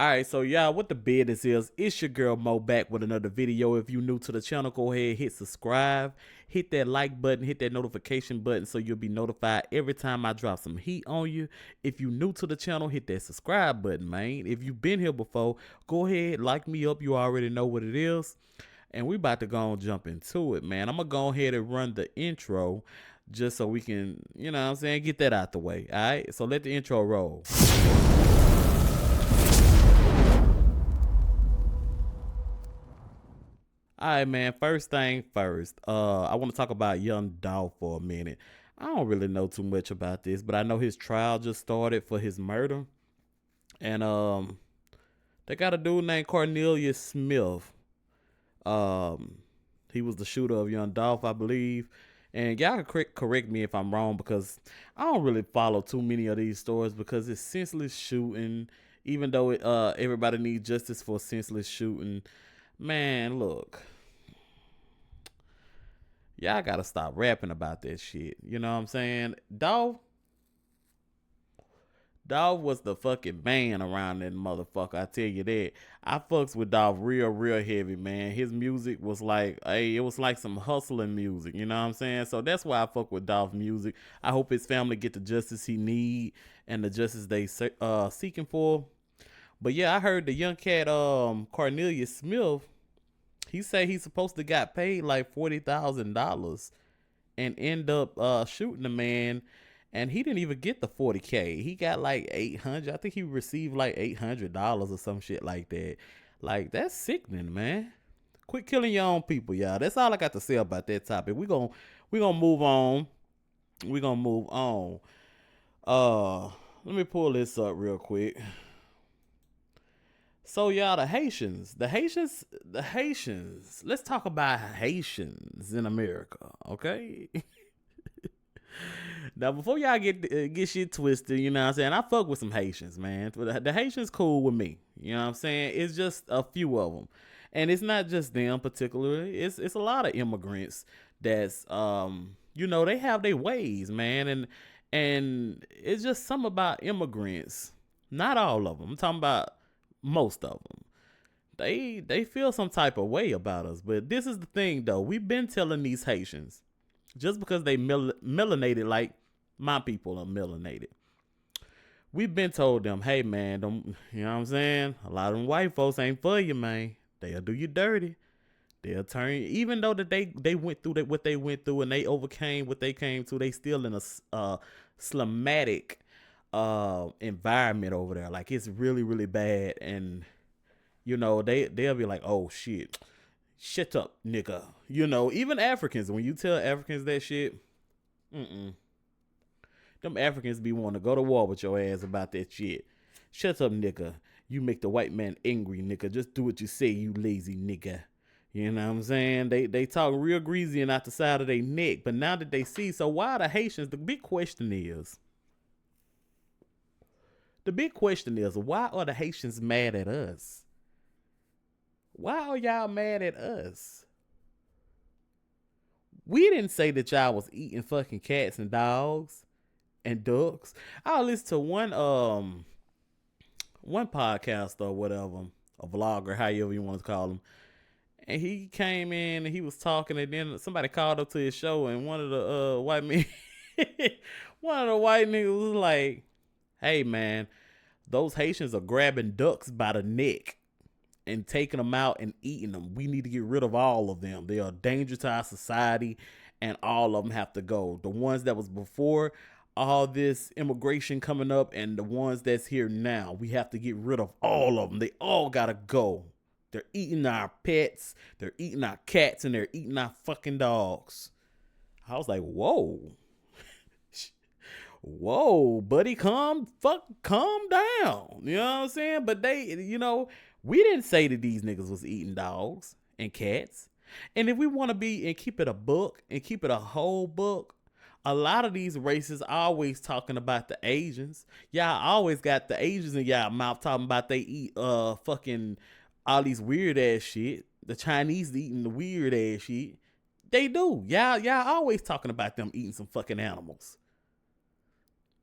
Alright, so y'all, what the business is, it's your girl Mo back with another video. If you new to the channel, go ahead, hit subscribe, hit that like button, hit that notification button so you'll be notified every time I drop some heat on you. If you new to the channel, hit that subscribe button, man. If you've been here before, go ahead, like me up, you already know what it is. And we about to go and jump into it, man. I'm gonna go ahead and run the intro just so we can, you know what I'm saying, get that out the way. Alright, so let the intro roll. All right, man. First thing first, I want to talk about Young Dolph for a minute. I don't really know too much about this, but I know his trial just started for his murder, and they got a dude named Cornelius Smith. Um, he was the shooter of Young Dolph, I believe. And y'all can correct me if I'm wrong because I don't really follow too many of these stories because it's senseless shooting. Even though everybody needs justice for senseless shooting, man, look. Y'all gotta stop rapping about that shit. You know what I'm saying? Dolph was the fucking man around that motherfucker. I tell you that. I fucks with Dolph real heavy, man. His music was like, hey, it was like some hustling music. You know what I'm saying? So that's why I fuck with Dolph music. I hope his family get the justice he need and the justice they seeking for. But yeah, I heard the young cat Cornelius Smith. He say he's supposed to got paid like $40,000 and end up shooting the man, and he didn't even get the 40K. He got like 800. I think he received like $800 or some shit like that. Like, that's sickening, man. Quit killing your own people, y'all. That's all I got to say about that topic. We gonna move on. We gonna move on. Let me pull this up real quick. So y'all, the Haitians. Let's talk about Haitians in America, okay? Now, before y'all get shit twisted, you know what I'm saying? I fuck with some Haitians, man. The Haitians cool with me. You know what I'm saying? It's just a few of them, and it's not just them particularly. It's a lot of immigrants that's you know, they have their ways, man, and it's just something about immigrants. Not all of them. I'm talking about most of them. They feel some type of way about us. But this is the thing, though. We've been telling these Haitians, just because they melanated like my people are melanated, we've been told them, hey, man, don't, you know what I'm saying? A lot of them white folks ain't for you, man. They'll do you dirty. They'll turn you. Even though that they went through what they went through and they overcame what they came to, they still in a slamatic environment over there. Like, it's really bad. And you know, they'll be like, oh shit, shut up, nigga. You know, even Africans, when you tell Africans that shit, them Africans be wanting to go to war with your ass about that shit. Shut up, nigga. You make the white man angry, nigga. Just do what you say, you lazy nigga. You know what I'm saying? They talk real greasy and out the side of their neck. But now that they see, so why the Haitians? The big question is, why are the Haitians mad at us? Why are y'all mad at us? We didn't say that y'all was eating fucking cats and dogs and ducks. I listened to one podcast or whatever, a vlogger, however you want to call him. And he came in and he was talking, and then somebody called up to his show, and one of the white men, one of the white niggas was like, hey man, those Haitians are grabbing ducks by the neck and taking them out and eating them. We need to get rid of all of them. They are a danger to our society, and all of them have to go. The ones that was before all this immigration coming up and the ones that's here now, we have to get rid of all of them. They all gotta go. They're eating our pets, they're eating our cats, and they're eating our fucking dogs. I was like, whoa. Whoa, buddy, calm down. You know what I'm saying? But they, you know, we didn't say that these niggas was eating dogs and cats. And if we want to be and keep it a book and keep it a whole book, a lot of these races always talking about the Asians. Y'all always got the Asians in y'all mouth talking about they eat fucking all these weird ass shit. The Chinese eating the weird ass shit. They do. Y'all always talking about them eating some fucking animals.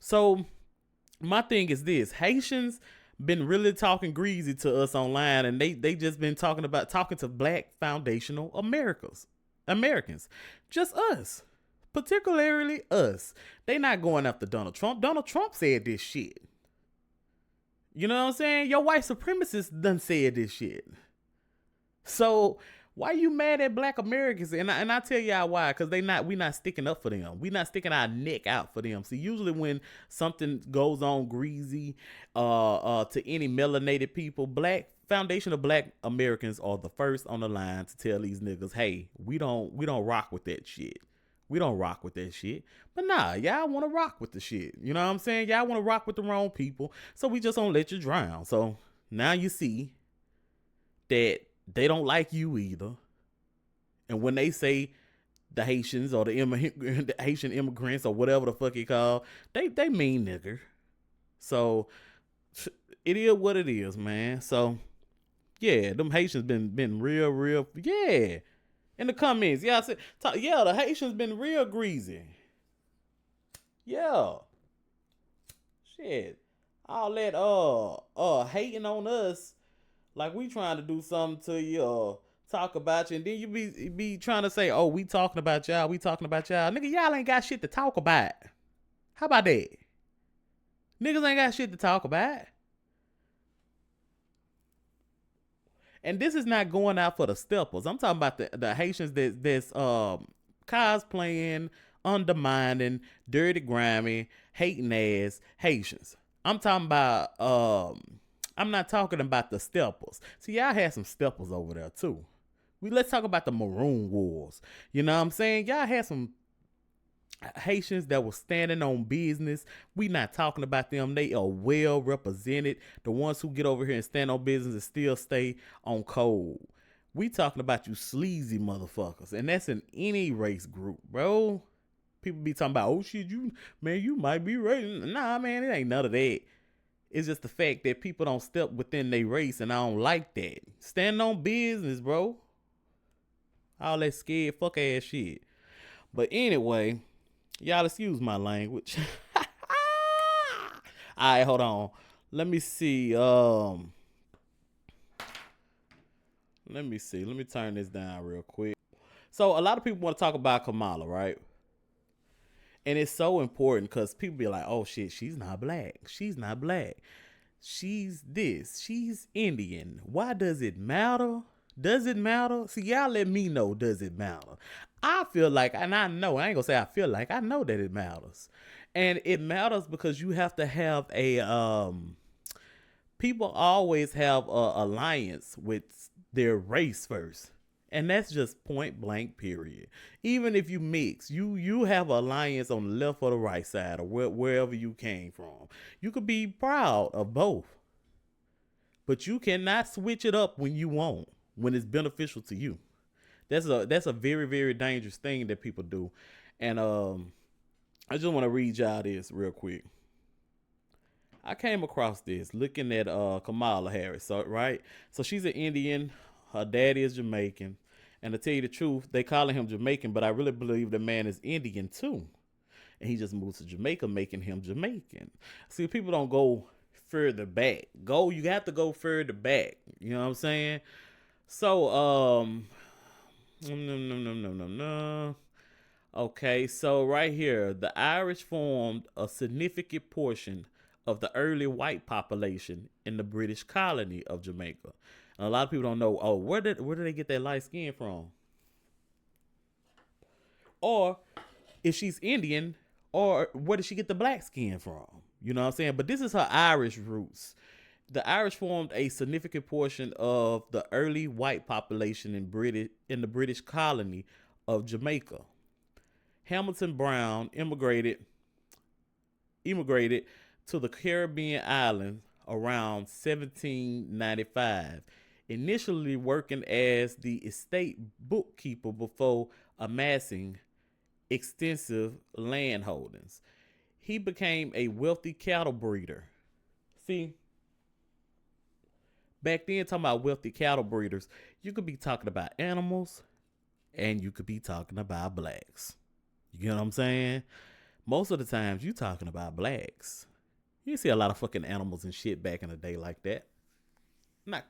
So my thing is this: Haitians been really talking greasy to us online, and they just been talking to black foundational Americans, just us, particularly us. They not going after Donald Trump. Donald Trump said this shit. You know what I'm saying? Your white supremacists done said this shit. So why you mad at black Americans? And I tell y'all why. Because we not sticking up for them. We not sticking our neck out for them. See, usually when something goes on greasy to any melanated people, foundational black Americans are the first on the line to tell these niggas, hey, we don't rock with that shit. We don't rock with that shit. But nah, y'all want to rock with the shit. You know what I'm saying? Y'all want to rock with the wrong people. So we just don't let you drown. So now you see that they don't like you either. And when they say the Haitians or the Haitian immigrants or whatever the fuck you call, they mean nigger. So it is what it is, man. So yeah, them Haitians been real, yeah. In the comments, yeah, the Haitians been real greasy. Yeah. Shit. All that hating on us like we trying to do something to you or talk about you, and then you be trying to say, oh, we talking about y'all. Nigga, y'all ain't got shit to talk about. How about that? Niggas ain't got shit to talk about. And this is not going out for the steppers. I'm talking about the Haitians that's cosplaying, undermining, dirty, grimy, hating ass Haitians. I'm talking about I'm not talking about the steppers. See, y'all had some steppers over there too. Let's talk about the Maroon Wars. You know what I'm saying? Y'all had some Haitians that were standing on business. We not talking about them. They are well represented. The ones who get over here and stand on business and still stay on code. We talking about you sleazy motherfuckers. And that's in any race group, bro. People be talking about, oh shit, you might be right. Nah, man, it ain't none of that. It's just the fact that people don't step within their race, and I don't like that. Stand on business, bro. All that scared fuck ass shit. But anyway, y'all excuse my language. Alright, hold on. Let me see. Let me turn this down real quick. So a lot of people want to talk about Kamala, right? And it's so important because people be like, oh shit, she's not black. She's not black. She's this. She's Indian. Why does it matter? Does it matter? See, y'all let me know, does it matter? I feel like, and I know, I ain't gonna say I feel like, I know that it matters. And it matters because you have to have people always have a alliance with their race first. And that's just point blank, period. Even if you mix, you have an alliance on the left or the right side or wherever you came from. You could be proud of both. But you cannot switch it up when you want, when it's beneficial to you. That's a very, very dangerous thing that people do. And I just want to read y'all this real quick. I came across this looking at Kamala Harris, so she's an Indian. Her daddy is Jamaican. And to tell you the truth, they calling him Jamaican, but I really believe the man is Indian too. And he just moved to Jamaica, making him Jamaican. See, people don't go further back. You have to go further back. You know what I'm saying? So, okay, so right here, the Irish formed a significant portion of the early white population in the British colony of Jamaica. And a lot of people don't know, oh, where did they get that light skin from? Or if she's Indian, or where did she get the black skin from? You know what I'm saying? But this is her Irish roots. The Irish formed a significant portion of the early white population in the British colony of Jamaica. Hamilton Brown immigrated to the Caribbean islands around 1795, initially working as the estate bookkeeper before amassing extensive land holdings. He became a wealthy cattle breeder. See, back then, talking about wealthy cattle breeders, you could be talking about animals and you could be talking about blacks. You know what I'm saying? Most of the times you talking about blacks. You see a lot of fucking animals and shit back in the day like that. Not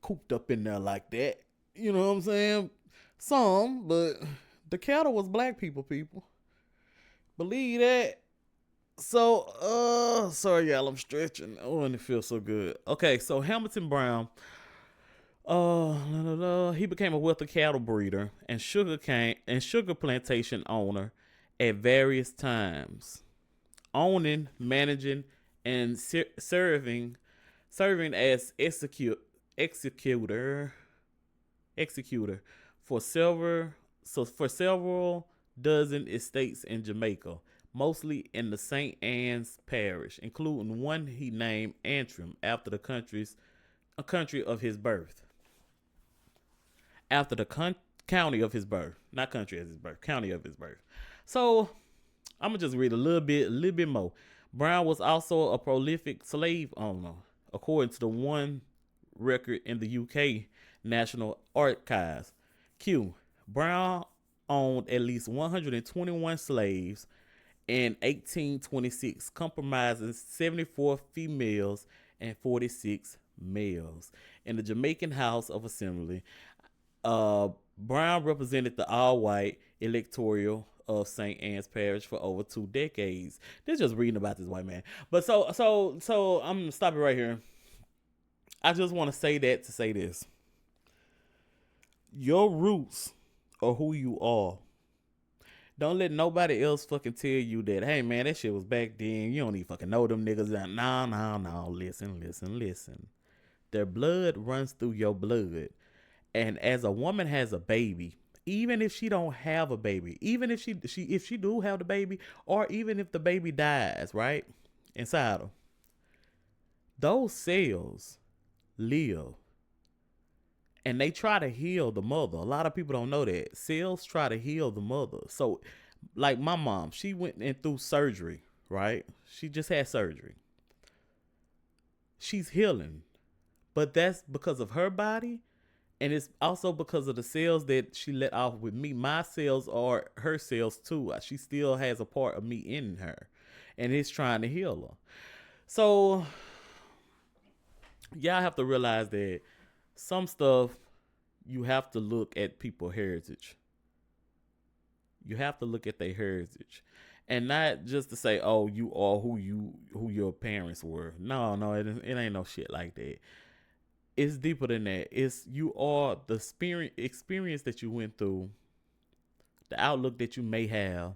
cooped up in there like that. You know what I'm saying? Some, but the cattle was black people. Believe that. So, sorry y'all, I'm stretching. Oh, and it feels so good. Okay, so Hamilton Brown, he became a wealthy cattle breeder and sugar plantation owner at various times, owning, managing, and serving as executor for several dozen estates in Jamaica, mostly in the St. Anne's Parish, including one he named Antrim after the country of his birth. After the county of his birth, not country of his birth, county of his birth. So I'm gonna just read a little bit more. Brown was also a prolific slave owner, according to the one record in the UK National Archives. Q. Brown owned at least 121 slaves in 1826, comprising 74 females and 46 males. In the Jamaican House of Assembly, Brown represented the all-white electoral of St. Anne's Parish for over 2 decades. This is just reading about this white man. But so I'm gonna stop it right here. I just want to say that to say this. Your roots are who you are. Don't let nobody else fucking tell you that, hey man, that shit was back then. You don't even fucking know them niggas. No. Listen. Their blood runs through your blood. And as a woman has a baby, even if she don't have a baby, even if she do have the baby, or even if the baby dies, right, inside her, those cells live. And they try to heal the mother. A lot of people don't know that. Cells try to heal the mother. So, like my mom, she went in through surgery, right? She just had surgery. She's healing. But that's because of her body. And it's also because of the cells that she let off with me. My cells are her cells too. She still has a part of me in her. And it's trying to heal her. So, y'all have to realize that some stuff, you have to look at people's heritage. You have to look at their heritage. And not just to say, oh, you are who your parents were. No, it ain't no shit like that. It's deeper than that. It's you are the experience that you went through, the outlook that you may have.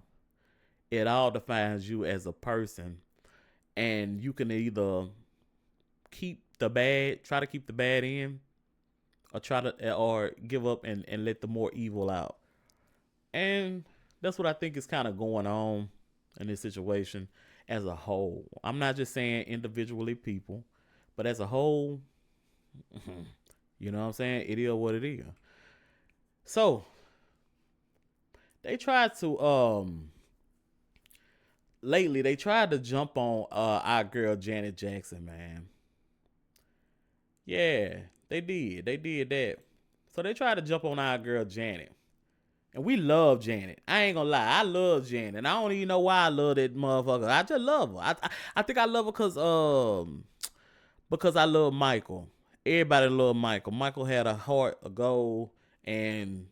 It all defines you as a person. And you can either try to keep the bad in, or give up and let the more evil out. And that's what I think is kind of going on in this situation as a whole. I'm not just saying individually people, but as a whole, you know what I'm saying? It is what it is. So they tried to lately they tried to jump on our girl Janet Jackson, man. Yeah, they did. They did that. So they tried to jump on our girl Janet. And we love Janet. I ain't gonna lie. I love Janet. I don't even know why I love that motherfucker. I just love her. I think I love her because I love Michael. Everybody love Michael. Michael had a heart, a goal, and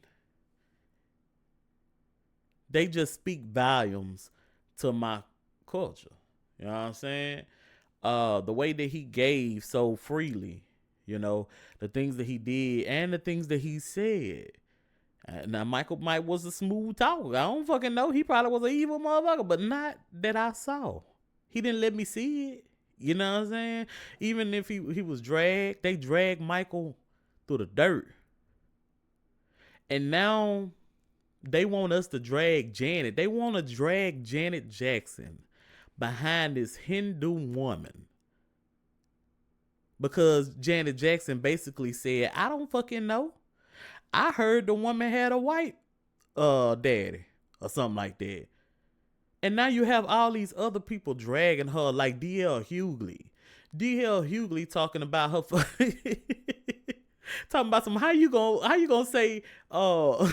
they just speak volumes to my culture. You know what I'm saying? The way that he gave so freely, you know, the things that he did and the things that he said. Now, Michael Mike was a smooth talker. I don't fucking know. He probably was an evil motherfucker, but not that I saw. He didn't let me see it. You know what I'm saying? Even if he was dragged, they dragged Michael through the dirt. And now they want us to drag Janet. They want to drag Janet Jackson behind this Hindu woman. Because Janet Jackson basically said, I don't fucking know. I heard the woman had a white daddy or something like that. And now you have all these other people dragging her like D.L. Hughley. D.L. Hughley talking about her talking about how you gonna say how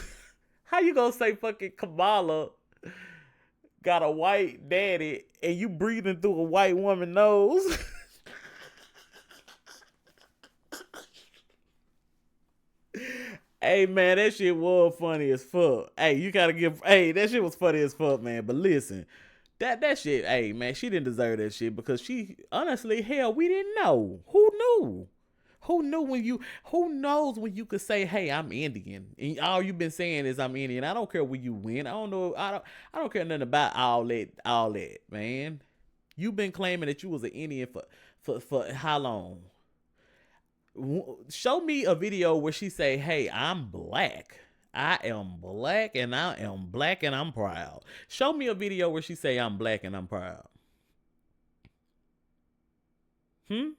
you gonna say fucking Kamala got a white daddy and you breathing through a white woman nose. Hey man, that shit was funny as fuck. Hey, you gotta give. Hey, that shit was funny as fuck, man. But listen, that shit. Hey man, she didn't deserve that shit because she honestly, hell, we didn't know. Who knew? Who knew when you? Who knows when you could say, "Hey, I'm Indian," and all you've been saying is, "I'm Indian." I don't care where you win. I don't know. I don't care nothing about all that. All that, man. You've been claiming that you was an Indian for how long? Show me a video where she say, "Hey, I'm black. I am black and I am black and I'm proud." Show me a video where she say, "I'm black and I'm proud." Hmm?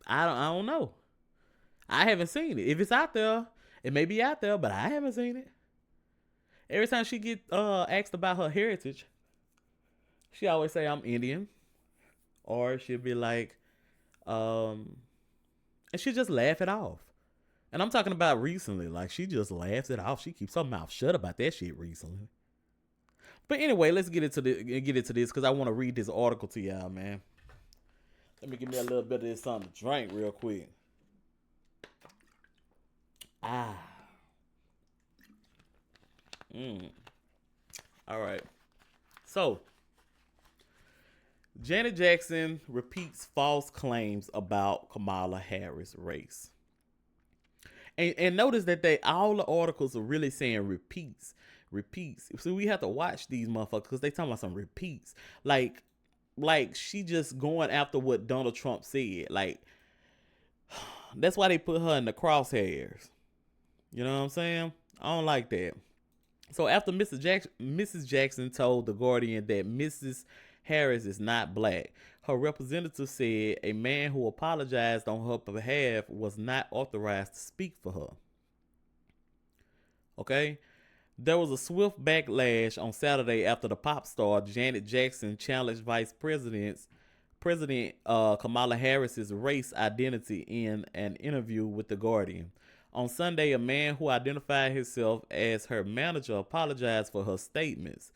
I don't know. I haven't seen it. If it's out there, it may be out there, but I haven't seen it. Every time she get asked about her heritage, she always say, "I'm Indian," or she'll be like, um, and she just laugh it off. And I'm talking about recently. Like, she just laughs it off. She keeps her mouth shut about that shit recently. But anyway, let's get into this because I want to read this article to y'all, man. Let me give me a little bit of this something to drink real quick. Ah. All right. So, Janet Jackson repeats false claims about Kamala Harris' race. And notice that all the articles are really saying repeats. So we have to watch these motherfuckers because they talking about some repeats. Like she just going after what Donald Trump said. Like, that's why they put her in the crosshairs. You know what I'm saying? I don't like that. So after Mrs. Jackson told The Guardian that Mrs. Harris is not black, her representative said a man who apologized on her behalf was not authorized to speak for her. Okay? There was a swift backlash on Saturday after the pop star Janet Jackson challenged President Kamala Harris's race identity in an interview with The Guardian. On Sunday, a man who identified himself as her manager apologized for her statements.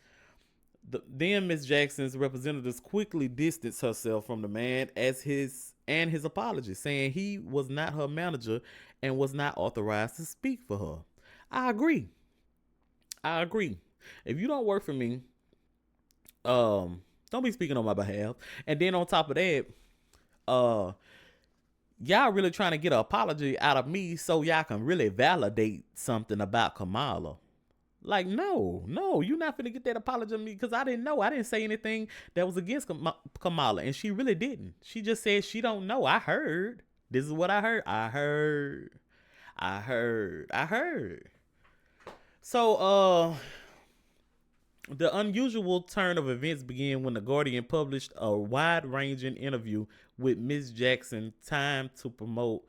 Then Ms. Jackson's representatives quickly distanced herself from the man as his apology, saying he was not her manager and was not authorized to speak for her. I agree. If you don't work for me, don't be speaking on my behalf. And then on top of that, y'all really trying to get an apology out of me so y'all can really validate something about Kamala. Like, no, you're not finna get that apology from me because I didn't know. I didn't say anything that was against Kamala, and she really didn't. She just said she don't know. I heard. This is what I heard. I heard. So, the unusual turn of events began when The Guardian published a wide-ranging interview with Ms. Jackson time to promote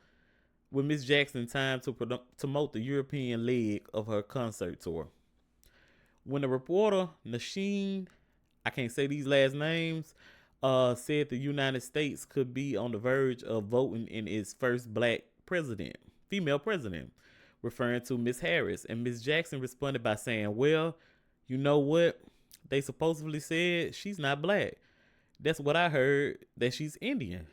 the European leg of her concert tour. When the reporter, Nasheen, I can't say these last names, said the United States could be on the verge of voting in its first female president, referring to Miss Harris. And Miss Jackson responded by saying, "Well, you know what? They supposedly said she's not black. That's what I heard, that she's Indian."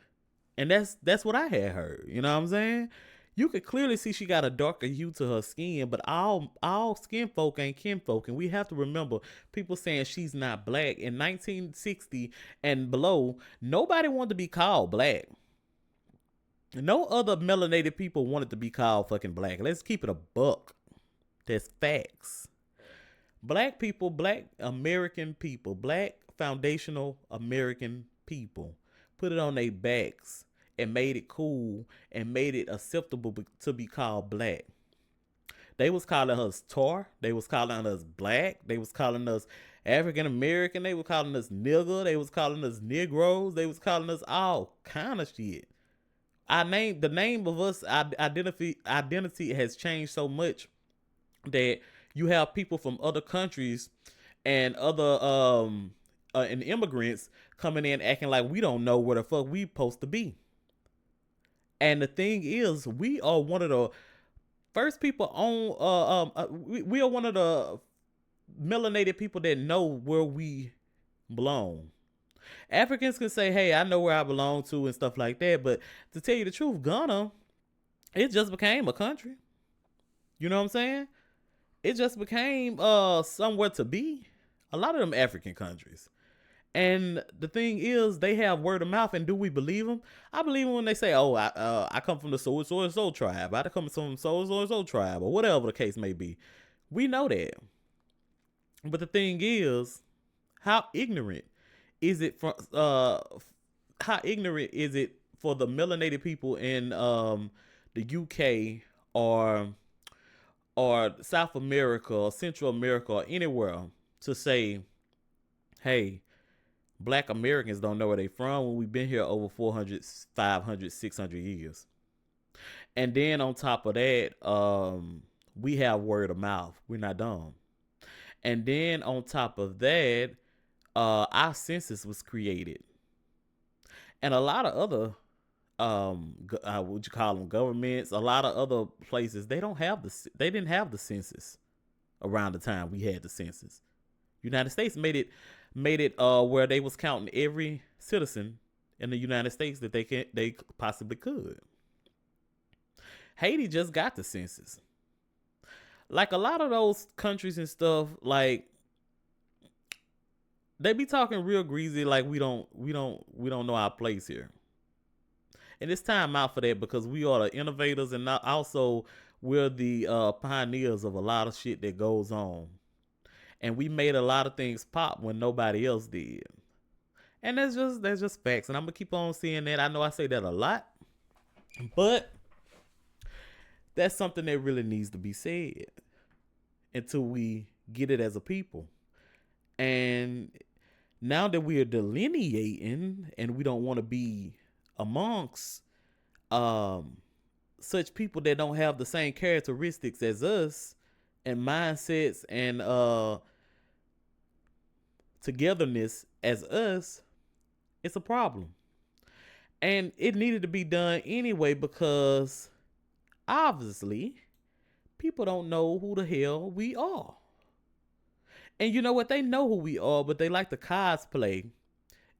And that's what I had heard. You know what I'm saying? You could clearly see she got a darker hue to her skin, but all skin folk ain't kinfolk. And we have to remember, people saying she's not black. In 1960 and below, nobody wanted to be called black. No other melanated people wanted to be called fucking black. Let's keep it a buck. That's facts. Black people, black American people, black foundational American people put it on their backs and made it cool and made it acceptable to be called black. They was calling us tar. They was calling us black. They was calling us African American. They was calling us nigger. They was calling us Negroes. They was calling us all kind of shit. The name of us identity has changed so much that you have people from other countries and other and immigrants coming in acting like we don't know where the fuck we supposed to be. And the thing is, we are one of the first people on we are one of the melanated people that know where we belong. Africans can say, hey, I know where I belong to and stuff like that. But to tell you the truth, Ghana, it just became a country. You know what I'm saying? It just became somewhere to be. A lot of them African countries. And the thing is, they have word of mouth, and do we believe them? I believe them when they say, "Oh, I come from the so tribe. I come from so tribe, or whatever the case may be." We know that, but the thing is, how ignorant is it for? How ignorant is it for the melanated people in the UK or South America or Central America or anywhere to say, "Hey, Black Americans don't know where they from when we've been here over 400, 500, 600 years." And then on top of that, we have word of mouth. We're not dumb. And then on top of that, our census was created. And a lot of other, what you call them, governments, a lot of other places, they didn't have the census around the time we had the census. United States made it where they was counting every citizen in the United States that they possibly could. Haiti just got the census. Like a lot of those countries and stuff, like they be talking real greasy, like we don't know our place here. And it's time out for that, because we are the innovators, and also we're the pioneers of a lot of shit that goes on. And we made a lot of things pop when nobody else did. And that's just facts. And I'm gonna keep on seeing that. I know I say that a lot, but that's something that really needs to be said until we get it as a people. And now that we are delineating and we don't want to be amongst such people that don't have the same characteristics as us and mindsets and togetherness as us, it's a problem. And it needed to be done anyway, because obviously people don't know who the hell we are. And you know what? They know who we are, but they like to cosplay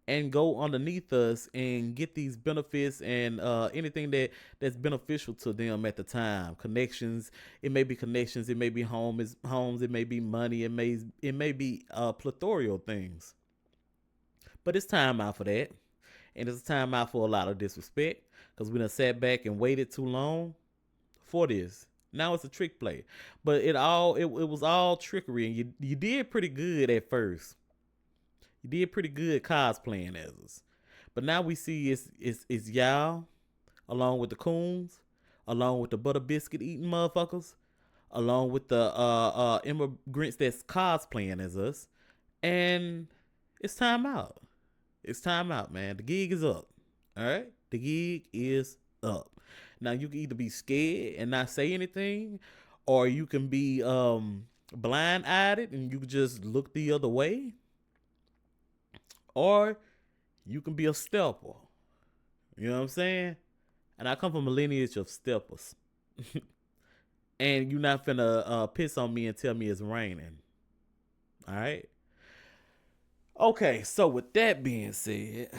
and go underneath us and get these benefits and anything that's beneficial to them at the time. Connections. It may be connections. It may be homes. It may be money. It may be plethora of things. But it's time out for that. And it's time out for a lot of disrespect, because we done sat back and waited too long for this. Now it's a trick play. But it was all trickery, and you did pretty good at first. You did pretty good cosplaying as us. But now we see it's y'all, along with the coons, along with the butter biscuit eating motherfuckers, along with the immigrants that's cosplaying as us. And it's time out. It's time out, man. The gig is up. All right? The gig is up. Now, you can either be scared and not say anything, or you can be blind-eyed and you can just look the other way, or you can be a stepper. You know what I'm saying? And I come from a lineage of steppers. And you're not finna piss on me and tell me it's raining. All right? Okay, so with that being said,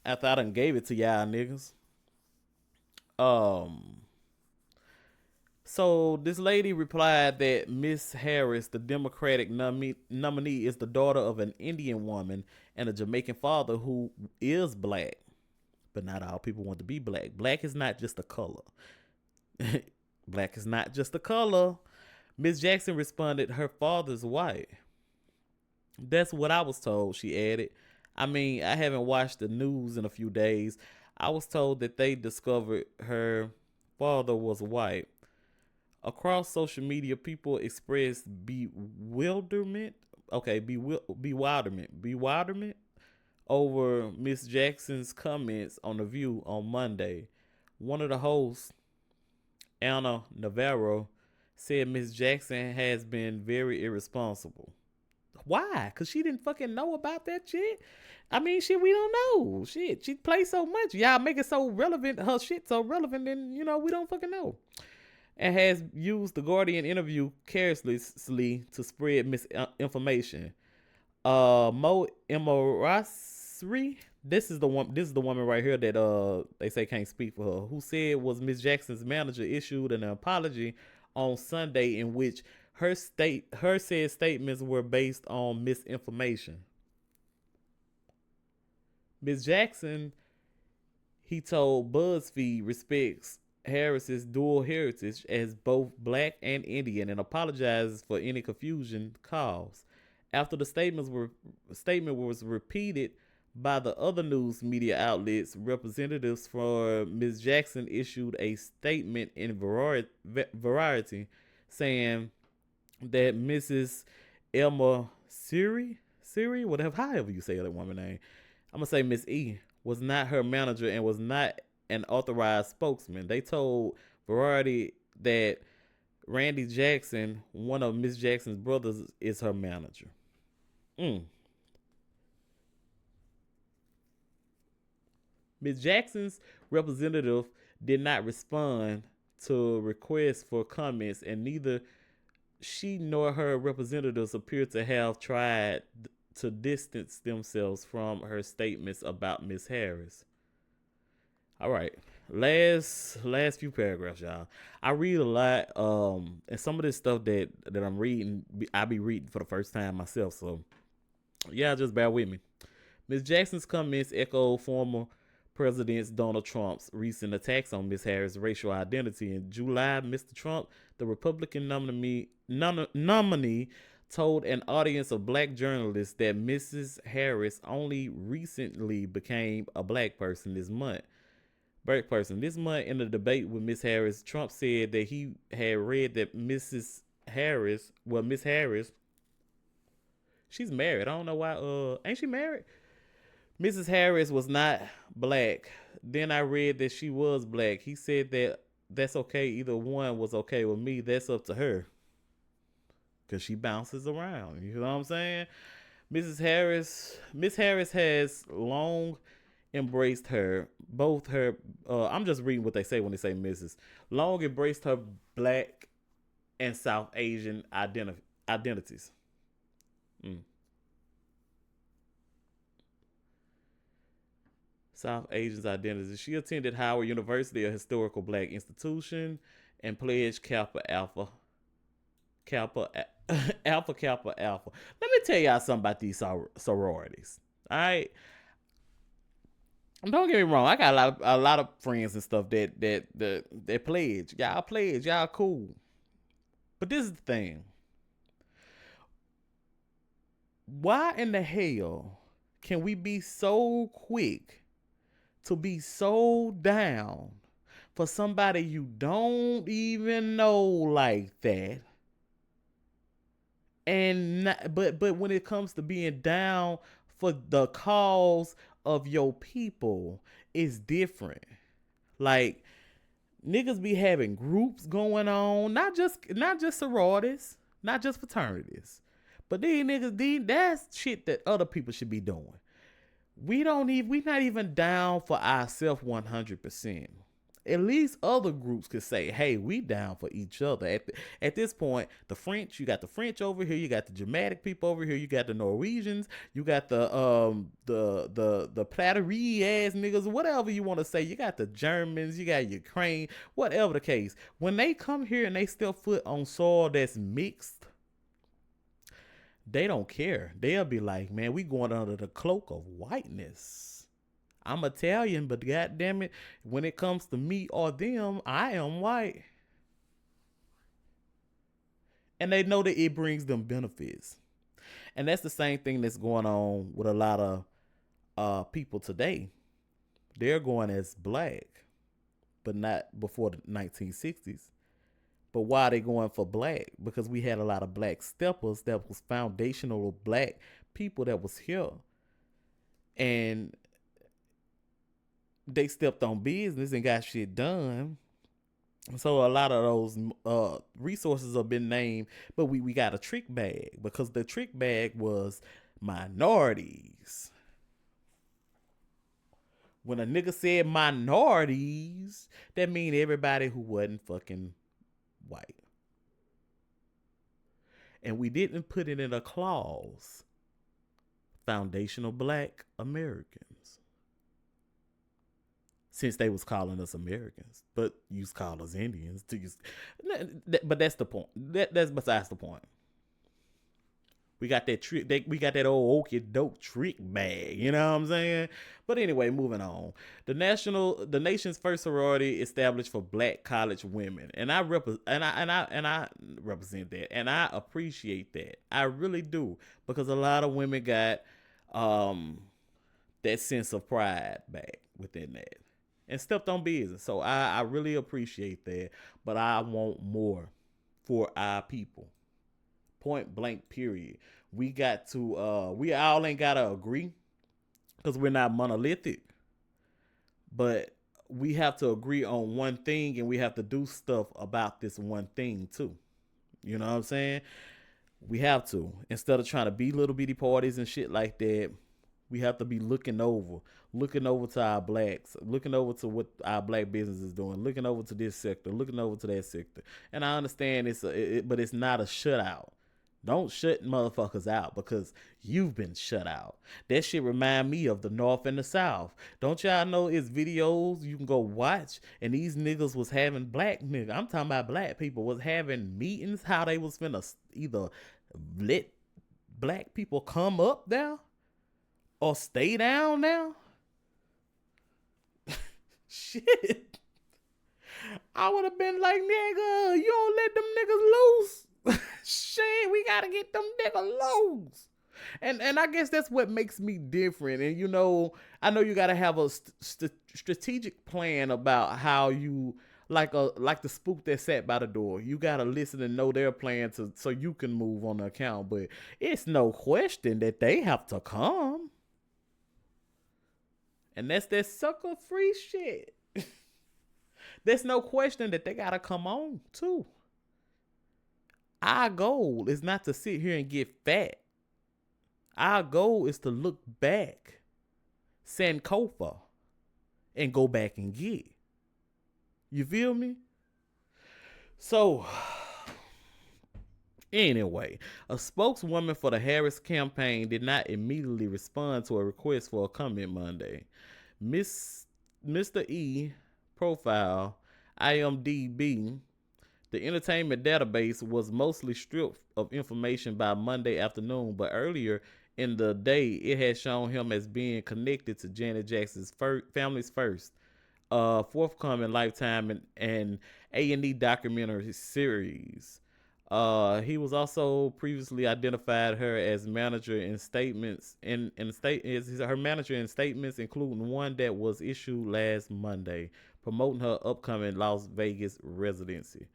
after I done gave it to y'all niggas, so this lady replied that Miss Harris, the Democratic nominee, is the daughter of an Indian woman and a Jamaican father who is black. But not all people want to be black. Black is not just a color. Black is not just a color. Miss Jackson responded, her father's white. That's what I was told, she added. I mean, I haven't watched the news in a few days. I was told that they discovered her father was white. Across social media, people expressed bewilderment over Miss Jackson's comments on The View on Monday. One of the hosts, Anna Navarro, said Miss Jackson has been very irresponsible. Why? Because she didn't fucking know about that shit? I mean, shit, we don't know. Shit, she plays so much. Y'all make it so relevant, her shit so relevant, and, we don't fucking know. and has used the Guardian interview carelessly to spread misinformation. Mo Emirasri, this is the woman right here that they say can't speak for her, who said was Miss Jackson's manager, issued an apology on Sunday in which her said statements were based on misinformation. Miss Jackson, he told BuzzFeed, respects Harris's dual heritage as both black and Indian and apologizes for any confusion caused. After the statement was repeated by the other news media outlets, representatives for Ms. Jackson issued a statement in Variety saying that Mrs. Elma Siri, whatever, however you say that woman name, I'm gonna say Miss E, was not her manager and was not an authorized spokesman. They told Variety that Randy Jackson, one of Miss Jackson's brothers, is her manager. Mm. Ms. Jackson's representative did not respond to requests for comments, and neither she nor her representatives appear to have tried to distance themselves from her statements about Miss Harris. All right, last few paragraphs, y'all. I read a lot, and some of this stuff that I'm reading, I be reading for the first time myself. So yeah, just bear with me. Ms. Jackson's comments echo former President Donald Trump's recent attacks on Ms. Harris' racial identity. In July, Mr. Trump, the Republican nominee, told an audience of black journalists that Mrs. Harris only recently became a black person this month. This month, in a debate with Miss Harris, Trump said that he had read that Miss Harris, she's married. I don't know why. Ain't she married? Mrs. Harris was not black. Then I read that she was black. He said that that's okay. Either one was okay with me. That's up to her. Because she bounces around. You know what I'm saying? Miss Harris has long embraced I'm just reading what they say when they say Mrs. Long embraced her black and South Asian identities. Mm. South Asians' identities. She attended Howard University, a historical black institution, and pledged Alpha. Let me tell y'all something about these sororities. All right. Don't get me wrong. I got a lot of friends and stuff that pledge. Y'all pledge. Y'all cool. But this is the thing. Why in the hell can we be so quick to be so down for somebody you don't even know like that? And but when it comes to being down for the cause of your people, it's different. Like, niggas be having groups going on, not just sororities, not just fraternities, but these niggas, that's shit that other people should be doing. We not even down for ourselves 100%. At least other groups could say, hey, we down for each other. At this point, the French, you got the French over here, you got the Germanic people over here, you got the Norwegians, you got the Plattery ass niggas, whatever you want to say. You got the Germans, you got Ukraine, whatever the case. When they come here and they step foot on soil that's mixed, they don't care. They'll be like, man, we going under the cloak of whiteness. I'm Italian, but goddamn it, when it comes to me or them, I am white. And they know that it brings them benefits. And that's the same thing that's going on with a lot of people today. They're going as black, but not before the 1960s. But why are they going for black? Because we had a lot of black steppers that was foundational black people that was here. And they stepped on business and got shit done. So a lot of those resources have been named, but we got a trick bag because the trick bag was minorities. When a nigga said minorities, that mean everybody who wasn't fucking white. And we didn't put it in a clause, foundational black Americans, since they was calling us Americans, but you call us Indians. But that's the point. That's besides the point. We got that trick. We got that old okey doke trick bag. You know what I'm saying? But anyway, moving on. The nation's first sorority established for black college women, and I represent that, and I appreciate that. I really do, because a lot of women got that sense of pride back within that, and stepped on business. So I really appreciate that, but I want more for our people. Point blank, period. We got to we all ain't gotta agree, because we're not monolithic, but we have to agree on one thing, and we have to do stuff about this one thing too. You know what I'm saying? We have to, instead of trying to be little bitty parties and shit like that. We have to be looking over to our blacks, looking over to what our black business is doing, looking over to this sector, looking over to that sector. And I understand but it's not a shutout. Don't shut motherfuckers out because you've been shut out. That shit remind me of the North and the South. Don't y'all know it's videos you can go watch, and these niggas was having I'm talking about black people, was having meetings how they was finna either let black people come up there or stay down now. Shit. I would have been like, nigga, you don't let them niggas loose. Shit, we gotta get them niggas loose. And I guess that's what makes me different. And I know you gotta have a strategic plan about how you like the spook that sat by the door. You gotta listen and know their plan so you can move on the account. But it's no question that they have to come. And that's that sucker free shit. There's no question that they gotta come on too. Our goal is not to sit here and get fat. Our goal is to look back, Sankofa, and go back and get. You feel me? So, anyway, a spokeswoman for the Harris campaign did not immediately respond to a request for a comment Monday. Mr. E profile, IMDb, the entertainment database, was mostly stripped of information by Monday afternoon, but earlier in the day, it had shown him as being connected to Janet Jackson's family's first forthcoming Lifetime and A&E documentary series. He was also previously identified her as manager in statements, her manager in statements, including one that was issued last Monday, promoting her upcoming Las Vegas residency.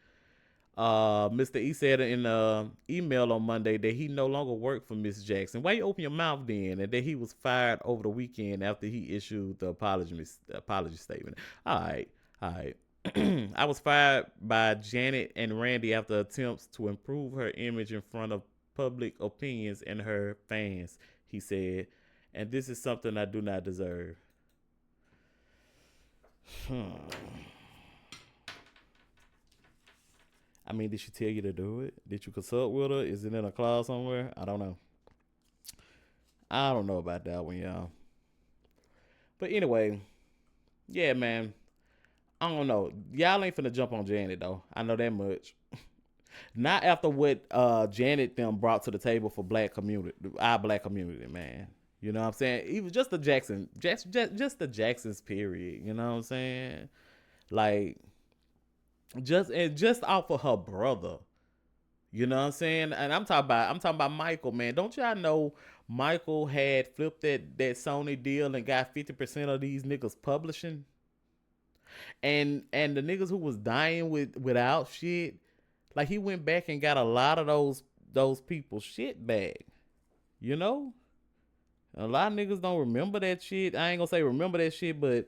Mr. E said in an email on Monday that he no longer worked for Miss Jackson. Why you open your mouth then? And that he was fired over the weekend after he issued the apology statement. All right. I was fired by Janet and Randy after attempts to improve her image in front of public opinions and her fans, he said. And this is something I do not deserve. I mean, did she tell you to do it? Did you consult with her? Is it in a clause somewhere? I don't know. I don't know about that one, y'all. But anyway, yeah, man. I don't know. Y'all ain't finna jump on Janet, though. I know that much. Not after what Janet them brought to the table for our black community, man. You know what I'm saying? Even just the just the Jacksons, period. You know what I'm saying? Like, just off of her brother. You know what I'm saying? And I'm talking about Michael, man. Don't y'all know Michael had flipped that Sony deal and got 50% of these niggas publishing? And the niggas who was dying without shit, like, he went back and got a lot of those people's shit back. You know? A lot of niggas don't remember that shit. I ain't gonna say remember that shit, but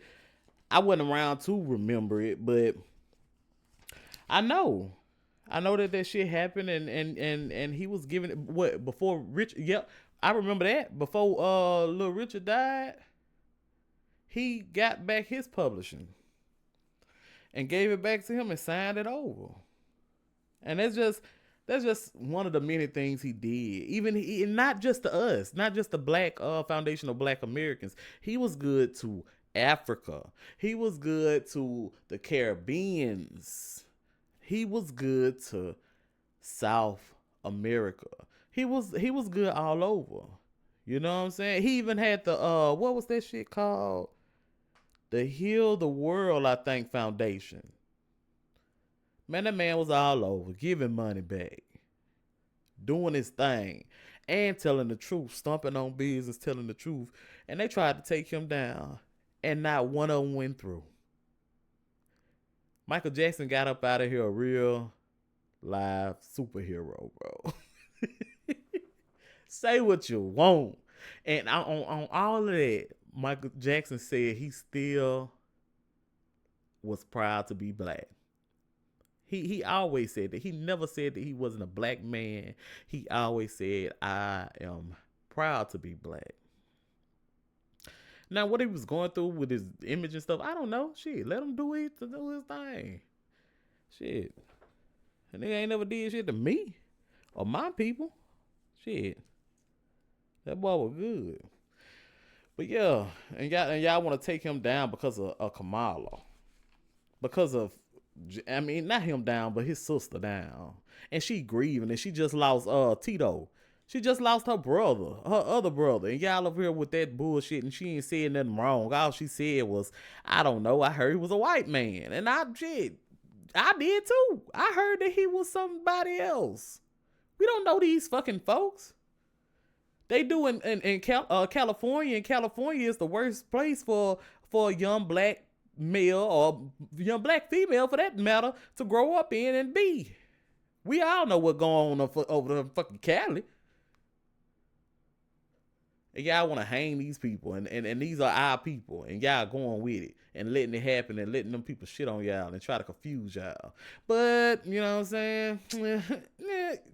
I wasn't around to remember it, but I know that shit happened, and he was giving it what before Richard. Yep, I remember that before Little Richard died. He got back his publishing and gave it back to him and signed it over. And that's just one of the many things he did. Even and not just to us, not just the black foundation of black Americans. He was good to Africa. He was good to the Caribbeans. He was good to South America. He was good all over. You know what I'm saying? He even had the what was that shit called? The Heal the World, I think, Foundation. Man, that man was all over, giving money back, doing his thing, and telling the truth, stomping on business, telling the truth. And they tried to take him down, and not one of them went through. Michael Jackson got up out of here a real live superhero, bro. Say what you want. And on all of that, Michael Jackson said he still was proud to be black. He always said that. He never said that he wasn't a black man. He always said, I am proud to be black. Now, what he was going through with his image and stuff, I don't know. Shit, let him do it to do his thing. Shit. And nigga ain't never did shit to me or my people. Shit. That boy was good. But yeah, and y'all want to take him down because of Kamala. Because of, I mean, not him down, but his sister down. And she grieving, and she just lost Tito. She just lost her brother, her other brother. And y'all over here with that bullshit, and she ain't said nothing wrong. All she said was, I don't know, I heard he was a white man. And I did too. I heard that he was somebody else. We don't know these fucking folks. They do in California, and California is the worst place for a young black male or young black female, for that matter, to grow up in and be. We all know what's going on over the fucking Cali. And y'all want to hang these people, and these are our people, and y'all going with it and letting it happen and letting them people shit on y'all and try to confuse y'all. But, you know what I'm saying?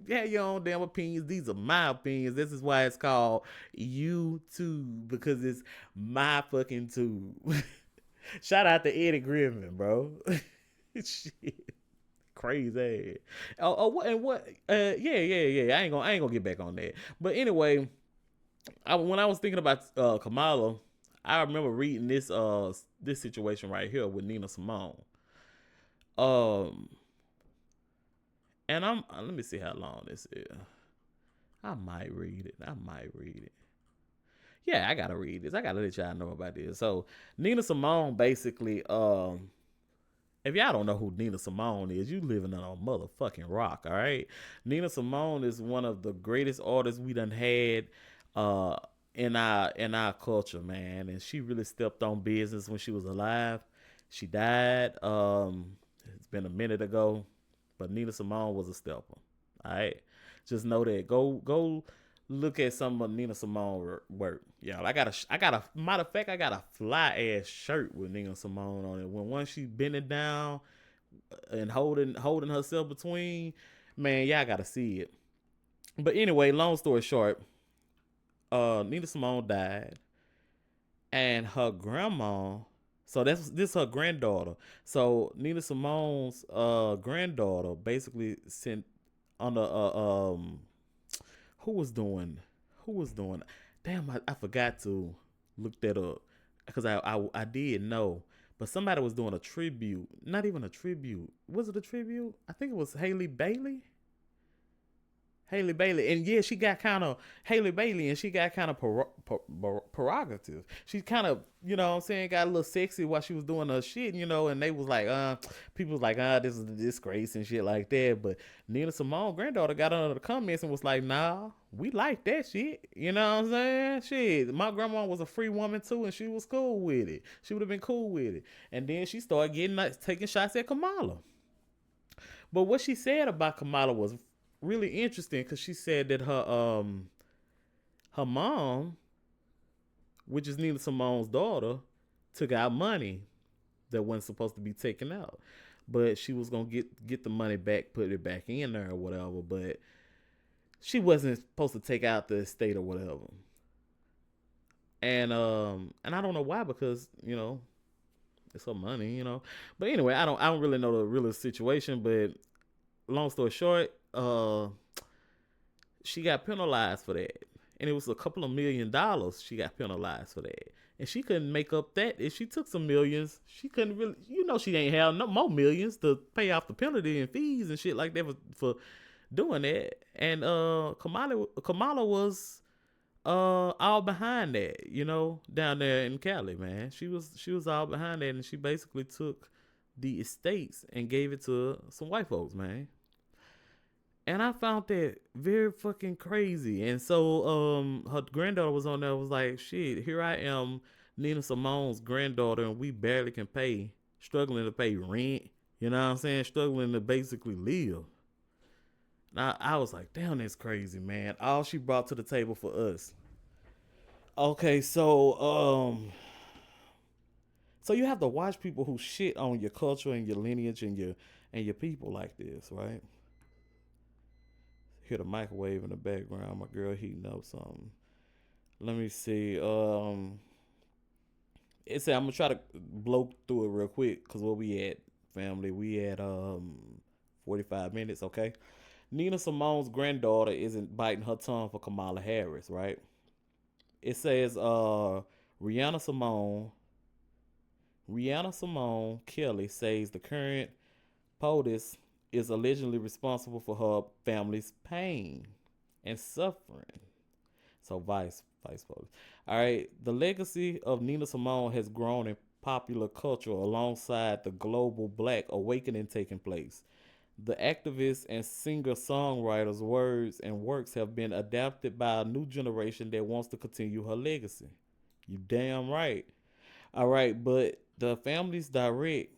Have your own damn opinions. These are my opinions. This is why it's called YouTube, because it's my fucking tube. Shout out to Eddie Griffin, bro. Shit. Crazy. What? Yeah. I ain't gonna get back on that. But anyway, when I was thinking about Kamala, I remember reading this situation right here with Nina Simone. And let me see how long this is. I might read it. Yeah, I gotta read this. I gotta let y'all know about this. So Nina Simone basically, if y'all don't know who Nina Simone is, you living on a motherfucking rock, all right? Nina Simone is one of the greatest artists we done had in our culture, man. And she really stepped on business when she was alive. She died. It's been a minute ago, but Nina Simone was a stepper. All right, just know that. Go look at some of Nina Simone work. Yeah, I got a matter of fact, I got a fly ass shirt with Nina Simone on it. When once she bending down and holding herself between, man, y'all gotta see it. But anyway, long story short, Nina Simone died, and her grandma. So this her granddaughter. So Nina Simone's granddaughter basically sent on the who was doing. Damn, I forgot to look that up because I did know, but somebody was doing a tribute. Not even a tribute. Was it a tribute? I think it was Haley Bailey. And yeah, she got kind of Haley Bailey, and she got kind of prerogative. She kind of, you know what I'm saying, got a little sexy while she was doing her shit, you know, and they was like, people was like, this is a disgrace and shit like that. But Nina Simone, granddaughter, got under the comments and was like, nah, we like that shit. You know what I'm saying? Shit, my grandma was a free woman too, and she was cool with it. She would have been cool with it. And then she started taking shots at Kamala. But what she said about Kamala was really interesting, because she said that her mom, which is Nina Simone's daughter, took out money that wasn't supposed to be taken out, but she was gonna get the money back, put it back in there or whatever, but she wasn't supposed to take out the estate or whatever. And I don't know why, because, you know, it's her money, you know. But anyway, I don't really know the real situation, but long story short, she got penalized for that. And it was a couple of $1 million she got penalized for that. And she couldn't make up that. If she took some millions, she couldn't really, she ain't have no more millions to pay off the penalty and fees and shit like that for doing that. And Kamala was all behind that, down there in Cali, man. She was all behind that, and she basically took the estates and gave it to some white folks, man. And I found that very fucking crazy. And so her granddaughter was on there, was like, shit, here I am, Nina Simone's granddaughter, and we barely can pay, struggling to pay rent, you know what I'm saying? Struggling to basically live. And I was like, damn, that's crazy, man. All she brought to the table for us. Okay, so you have to watch people who shit on your culture and your lineage and your people like this, right? Hear the microwave in the background. My girl heating up something. Let me see. It said I'm gonna try to blow through it real quick because where we at, family? We at 45 minutes. Okay. Nina Simone's granddaughter isn't biting her tongue for Kamala Harris, right? It says Rihanna Simone Rihanna Simone Kelly says the current POTUS is allegedly responsible for her family's pain and suffering. So vice POTUS. All right, the legacy of Nina Simone has grown in popular culture alongside the global Black awakening taking place. The activist and singer-songwriter's words and works have been adapted by a new generation that wants to continue her legacy. You damn right. All right, but the families directly,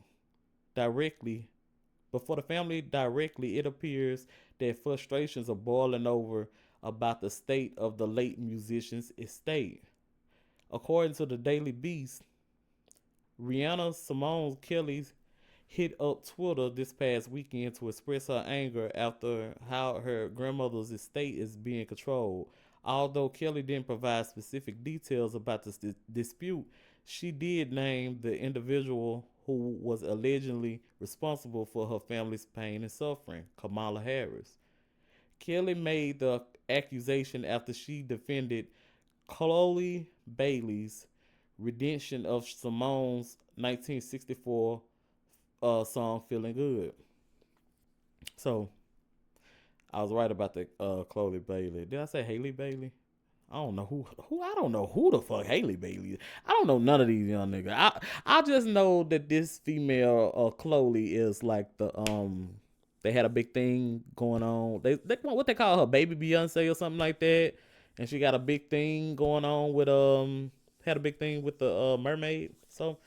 but for the family directly, it appears that frustrations are boiling over about the state of the late musician's estate. According to the Daily Beast, Rihanna Simone Kelly hit up Twitter this past weekend to express her anger after how her grandmother's estate is being controlled. Although Kelly didn't provide specific details about this dispute, she did name the individual who was allegedly responsible for her family's pain and suffering, Kamala Harris. Kelly made the accusation after she defended Chloe Bailey's rendition of Simone's 1964 song "Feeling Good." So I was right about the Chloe Bailey. Did I say Haley Bailey? I don't know who I don't know who the fuck Haley Bailey is. I don't know none of these young niggas. I just know that this female Chloe is like they had a big thing going on. They what they call her, baby Beyonce or something like that. And she got a big thing going on with had a big thing with the mermaid. So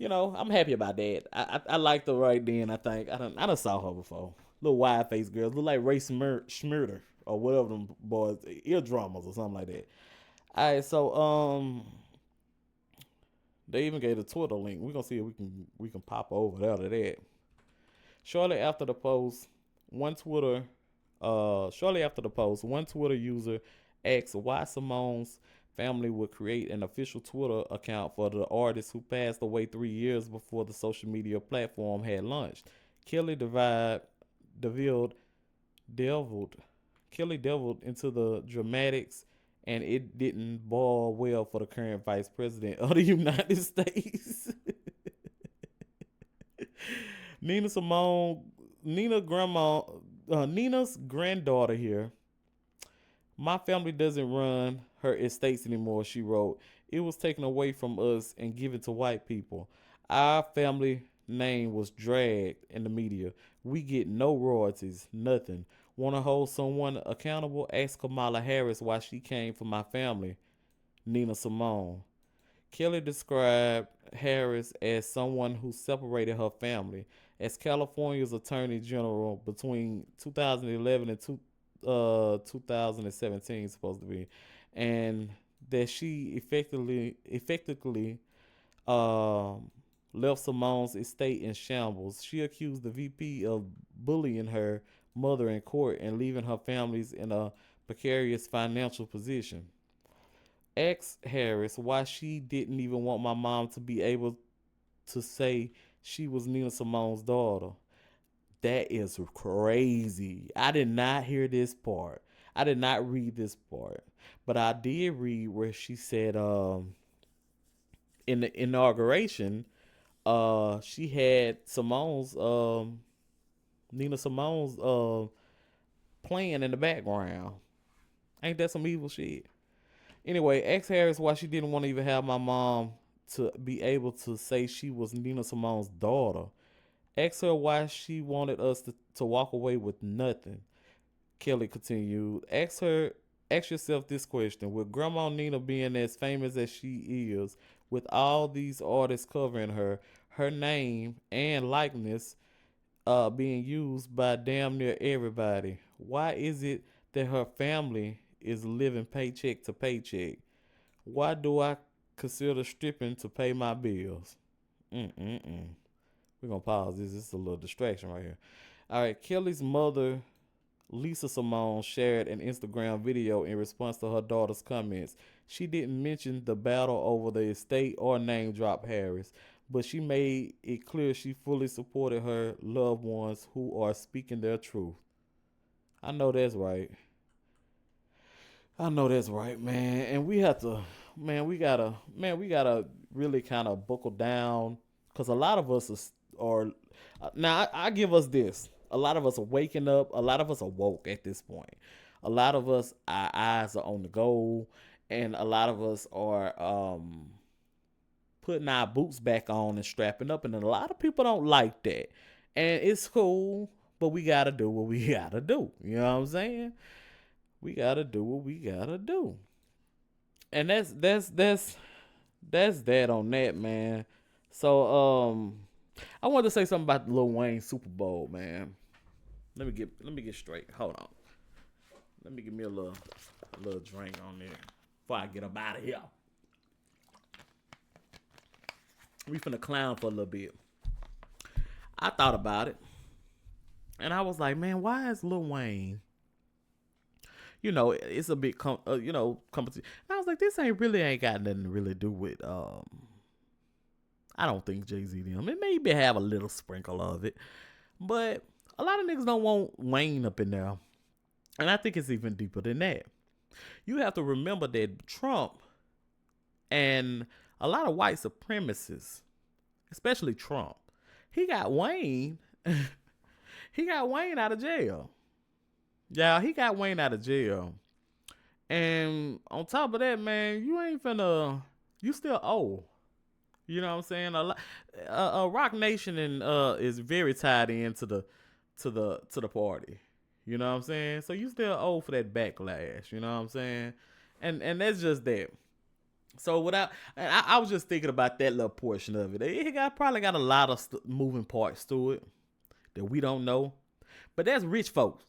I'm happy about that. I liked her right then. I think I done saw her before. Little wide faced girls, look like Ray Schmurter or whatever them boys, eardrummers or something like that. All right, so they even gave a Twitter link. We're gonna see if we can pop over there to that. Shortly after the post, one Twitter one Twitter user asked why Simone's family would create an official Twitter account for the artist who passed away 3 years before the social media platform had launched. Kelly deviled, delved, Kelly delved into the dramatics, and it didn't bode well for the current vice president of the United States. Nina Simone, Nina's granddaughter here. My family doesn't run her estates anymore, she wrote. It was taken away from us and given to white people. Our family name was dragged in the media. We get no royalties, nothing. Want to hold someone accountable? Ask Kamala Harris why she came for my family, Nina Simone. Kelly described Harris as someone who separated her family. As California's Attorney General between 2011 and 2017, supposed to be, and that she effectively um, left Simone's estate in shambles. She accused the VP of bullying her mother in court and leaving her families in a precarious financial position. Asked Harris why she didn't even want my mom to be able to say she was Nina Simone's daughter. That is crazy. I did not hear this part. I did not read this part. But I did read where she said in the inauguration, she had Simone's Nina Simone's playing in the background. Ain't that some evil shit? Anyway, ex Harris why she didn't want to even have my mom to be able to say she was Nina Simone's daughter. Ask her why she wanted us to walk away with nothing. Kelly continued. Ask yourself this question. With Grandma Nina being as famous as she is, with all these artists covering her, her name and likeness being used by damn near everybody, why is it that her family is living paycheck to paycheck? Why do I consider stripping to pay my bills? Mm-mm-mm. We're going to pause this. This is a little distraction right here. All right. Kelly's mother, Lisa Simone, shared an Instagram video in response to her daughter's comments. She didn't mention the battle over the estate or name drop Harris, but she made it clear she fully supported her loved ones who are speaking their truth. I know that's right. I know that's right, man. And we have to, we gotta really kind of buckle down because a lot of us are now, I give us this. A lot of us are waking up. A lot of us are woke at this point. A lot of us, our eyes are on the goal. And a lot of us are putting our boots back on and strapping up. And a lot of people don't like that. And it's cool, but we got to do what we got to do. You know what I'm saying? We got to do what we got to do. And that's that on that, man. So, I wanted to say something about the Lil Wayne Super Bowl, man. Let me get straight. Hold on. Let me give me a little drink on there before I get up out of here. We finna clown for a little bit. I thought about it, and I was like, man, why is Lil Wayne? You know, it's a big competition. And I was like, this ain't got nothing to really do with I don't think Jay-Z them. It maybe have a little sprinkle of it. But a lot of niggas don't want Wayne up in there. And I think it's even deeper than that. You have to remember that Trump and a lot of white supremacists, especially Trump, he got Wayne. He got Wayne out of jail. Yeah, he got Wayne out of jail. And on top of that, man, you still owe. You know what I'm saying? Rock Nation is very tied into the party. You know what I'm saying? So you still owe for that backlash. You know what I'm saying? And that's just that. So I was just thinking about that little portion of it. It probably got a lot of moving parts to it that we don't know. But that's rich folks.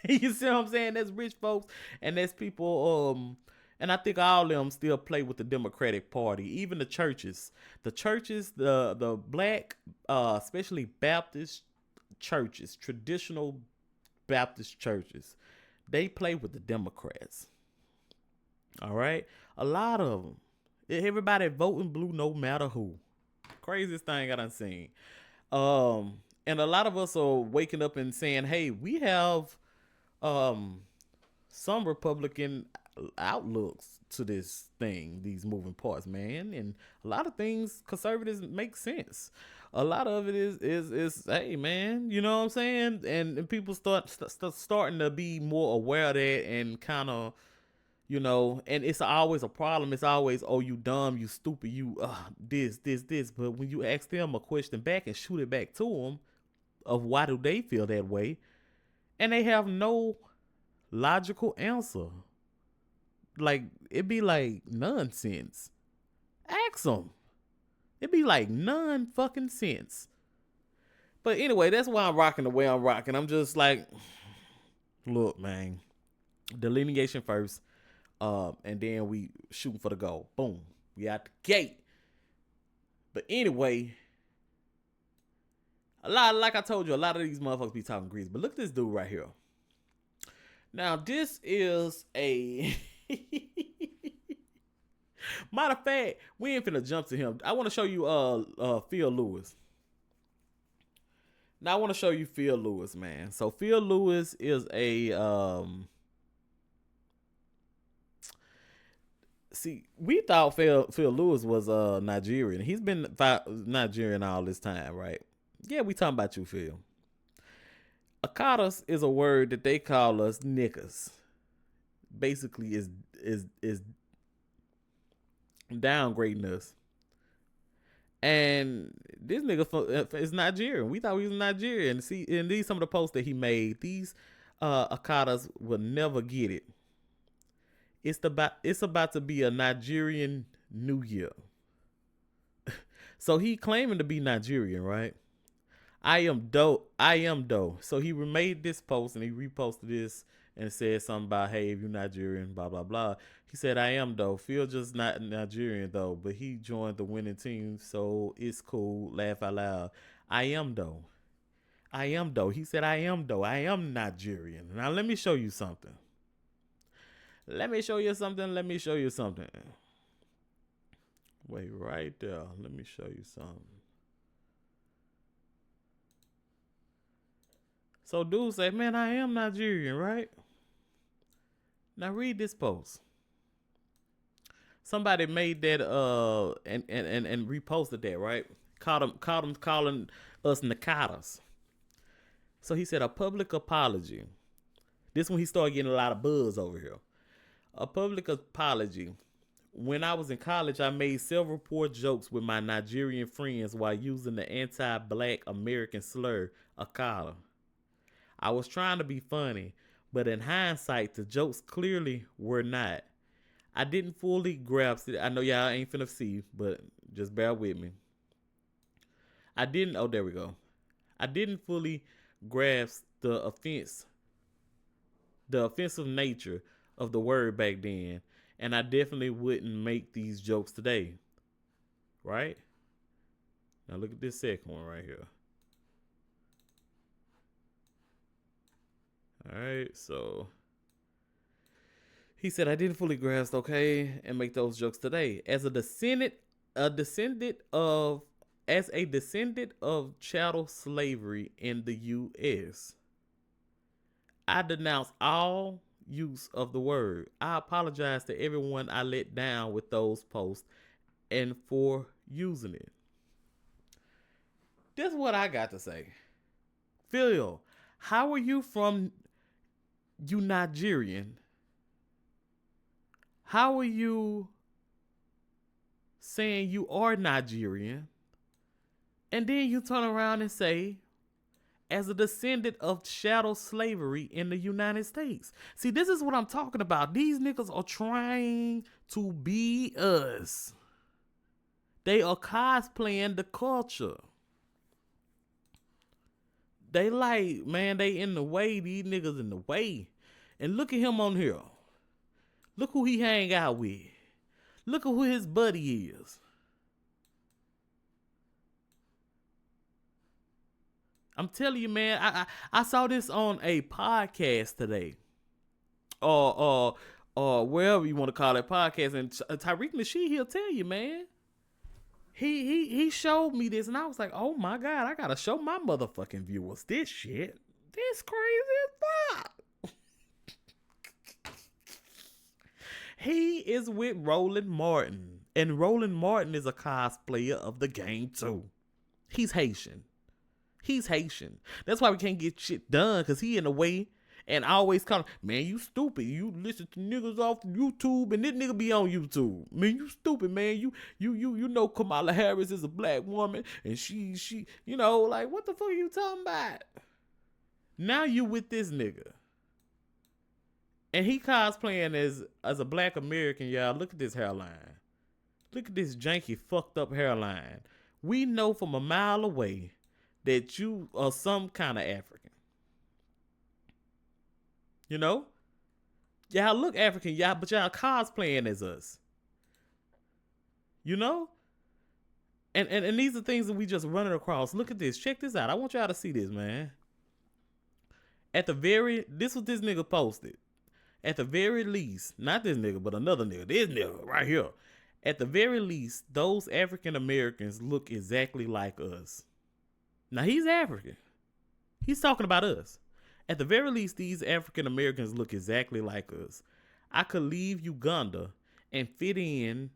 You see what I'm saying? That's rich folks, and that's people. And I think all of them still play with the Democratic Party. Even the churches, the black, especially Baptist churches, traditional Baptist churches, they play with the Democrats. All right, a lot of them. Everybody voting blue, no matter who. Craziest thing I done seen. And a lot of us are waking up and saying, "Hey, we have some Republican outlooks to this thing, these moving parts, man." And a lot of things conservatives make sense. A lot of it is hey, man, you know what I'm saying? And people starting to be more aware of that and kind of, and it's always a problem. It's always, oh, you dumb, you stupid, you this. But when you ask them a question back and shoot it back to them of why do they feel that way, and they have no logical answer. Like, it'd be like nonsense. Ask them. It'd be like none fucking sense. But anyway, that's why I'm rocking the way I'm rocking. I'm just like, look, man, delineation first, and then we shooting for the goal. Boom, we out the gate. But anyway, like I told you, a lot of these motherfuckers be talking grease. But look at this dude right here. Now, this is a matter of fact, we ain't finna jump to him. I want to show you Phil Lewis. Now I want to show you Phil Lewis, man. So Phil Lewis is a see, we thought Phil Lewis was Nigerian. He's been Nigerian all this time, right? Yeah, we talking about you, Phil. Akatas is a word that they call us niggas. Basically, is downgrading us. And this nigga is Nigerian. We thought he was Nigerian. See, and these some of the posts that he made. These Akatas will never get it. It's about to be a Nigerian New Year. So he claiming to be Nigerian, right? I am dope. I am dope. So he made this post and he reposted this and said something about, hey, if you're Nigerian, blah blah blah. He said, I am though. Phil just not Nigerian though, but he joined the winning team, so it's cool. Laugh out loud. I am though. I am though. He said, I am though. I am Nigerian. Now let me show you something. Let me show you something. Let me show you something. Wait right there. Let me show you something. So dude said, man, I am Nigerian, right? Now read this post. Somebody made that and reposted that, right? Called him calling us Nakatas. So he said a public apology. This when he started getting a lot of buzz over here. A public apology. When I was in college, I made several poor jokes with my Nigerian friends while using the anti-black American slur, Akata. I was trying to be funny, but in hindsight, the jokes clearly were not. I didn't fully grasp it. I know y'all ain't finna see, but just bear with me. Oh, there we go. I didn't fully grasp the offensive nature of the word back then, and I definitely wouldn't make these jokes today. Right? Now look at this second one right here. Alright, so he said I didn't fully grasp, okay, and make those jokes today. As a descendant of chattel slavery in the US, I denounce all use of the word. I apologize to everyone I let down with those posts and for using it. This is what I got to say. Phil, how are you from you Nigerian? How are you saying you are Nigerian? And then you turn around and say, as a descendant of chattel slavery in the United States. See, this is what I'm talking about. These niggas are trying to be us. They are cosplaying the culture. They like, man, they in the way. These niggas in the way. And look at him on here. Look who he hang out with. Look at who his buddy is. I'm telling you, man, I saw this on a podcast today. Or wherever you want to call it, podcast. And Tariq Nasheed, he'll tell you, man. He showed me this, and I was like, oh my God, I gotta show my motherfucking viewers this shit. This crazy as fuck. He is with Roland Martin, and Roland Martin is a cosplayer of the game too. He's Haitian. That's why we can't get shit done, because he in the way. And I always call him, man, you stupid. You listen to niggas off YouTube, and this nigga be on YouTube. Man, you stupid, man. You know Kamala Harris is a black woman, and she, you know, like, what the fuck are you talking about? Now you with this nigga. And he cosplaying as a black American, y'all. Look at this hairline. Look at this janky, fucked up hairline. We know from a mile away that you are some kind of African. You know? Y'all look African, y'all, but y'all cosplaying as us. You know? And these are things that we just running across. Look at this. Check this out. I want y'all to see this, man. This was this nigga posted. At the very least, not this nigga, but another nigga. This nigga right here. At the very least, those African Americans look exactly like us. Now, he's African. He's talking about us. At the very least, these African Americans look exactly like us. I could leave Uganda and fit in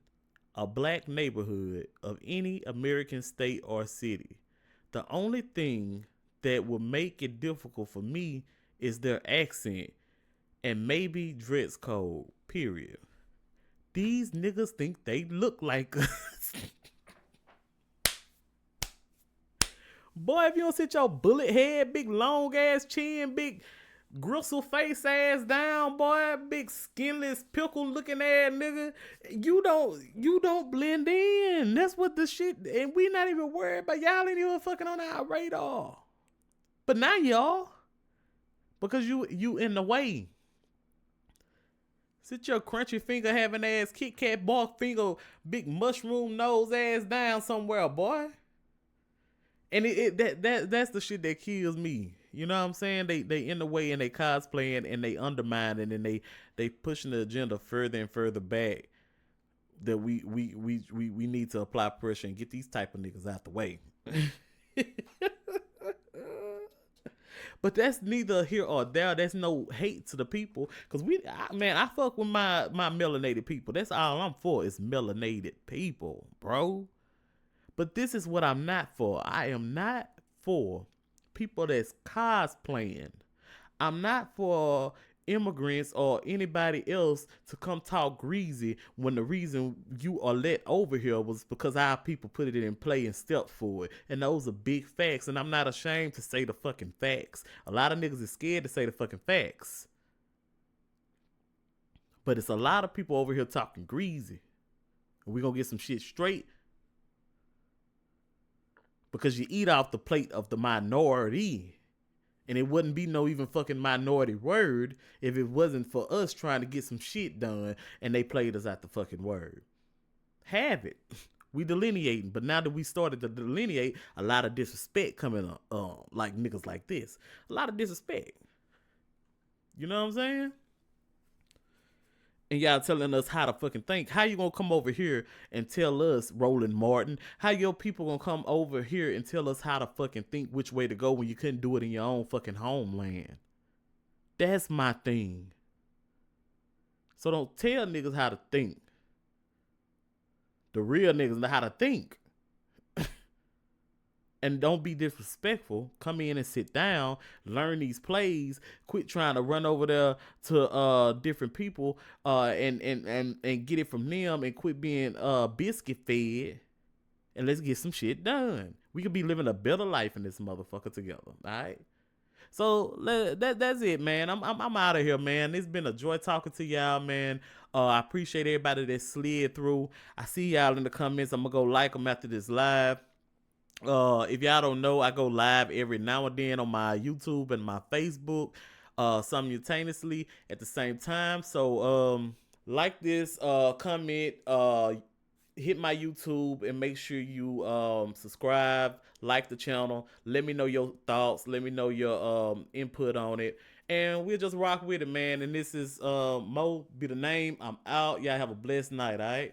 a black neighborhood of any American state or city. The only thing that would make it difficult for me is their accent and maybe dress code, period. These niggas think they look like us. Boy, if you don't sit your bullet head, big long ass chin, big gristle face ass down, boy, big skinless pickle looking ass nigga, you don't blend in. That's what the shit, and we not even worried about y'all ain't even fucking on our radar. But now y'all, because you in the way. Sit your crunchy finger having ass, Kit Kat bark finger, big mushroom nose ass down somewhere, boy. And that's the shit that kills me. You know what I'm saying? They in the way and they cosplaying and they undermining and they pushing the agenda further and further back. That we need to apply pressure and get these type of niggas out the way. But that's neither here or there. That's no hate to the people. Cause I fuck with my melanated people. That's all I'm for is melanated people, bro. But this is what I'm not for. I am not for people that's cosplaying. I'm not for immigrants or anybody else to come talk greasy when the reason you are let over here was because our people put it in play and stepped for it. And those are big facts. And I'm not ashamed to say the fucking facts. A lot of niggas is scared to say the fucking facts. But it's a lot of people over here talking greasy. And we're going to get some shit straight. Because you eat off the plate of the minority. And it wouldn't be no even fucking minority word if it wasn't for us trying to get some shit done and they played us out the fucking word. Have it. We delineating. But now that we started to delineate, a lot of disrespect coming up. Like niggas like this. A lot of disrespect. You know what I'm saying? And y'all telling us how to fucking think. How you gonna come over here and tell us, Roland Martin, how your people gonna come over here and tell us how to fucking think which way to go when you couldn't do it in your own fucking homeland? That's my thing. So don't tell niggas how to think. The real niggas know how to think. And don't be disrespectful. Come in and sit down. Learn these plays. Quit trying to run over there to different people and get it from them and quit being biscuit fed. And let's get some shit done. We could be living a better life in this motherfucker together. All right. So that's it, man. I'm out of here, man. It's been a joy talking to y'all, man. I appreciate everybody that slid through. I see y'all in the comments. I'm gonna go like them after this live. If y'all don't know, I go live every now and then on my YouTube and my Facebook, simultaneously at the same time. So, like this, comment, hit my YouTube and make sure you, subscribe, like the channel. Let me know your thoughts. Let me know your, input on it. And we'll just rock with it, man. And this is, Mo be the name. I'm out. Y'all have a blessed night. All right.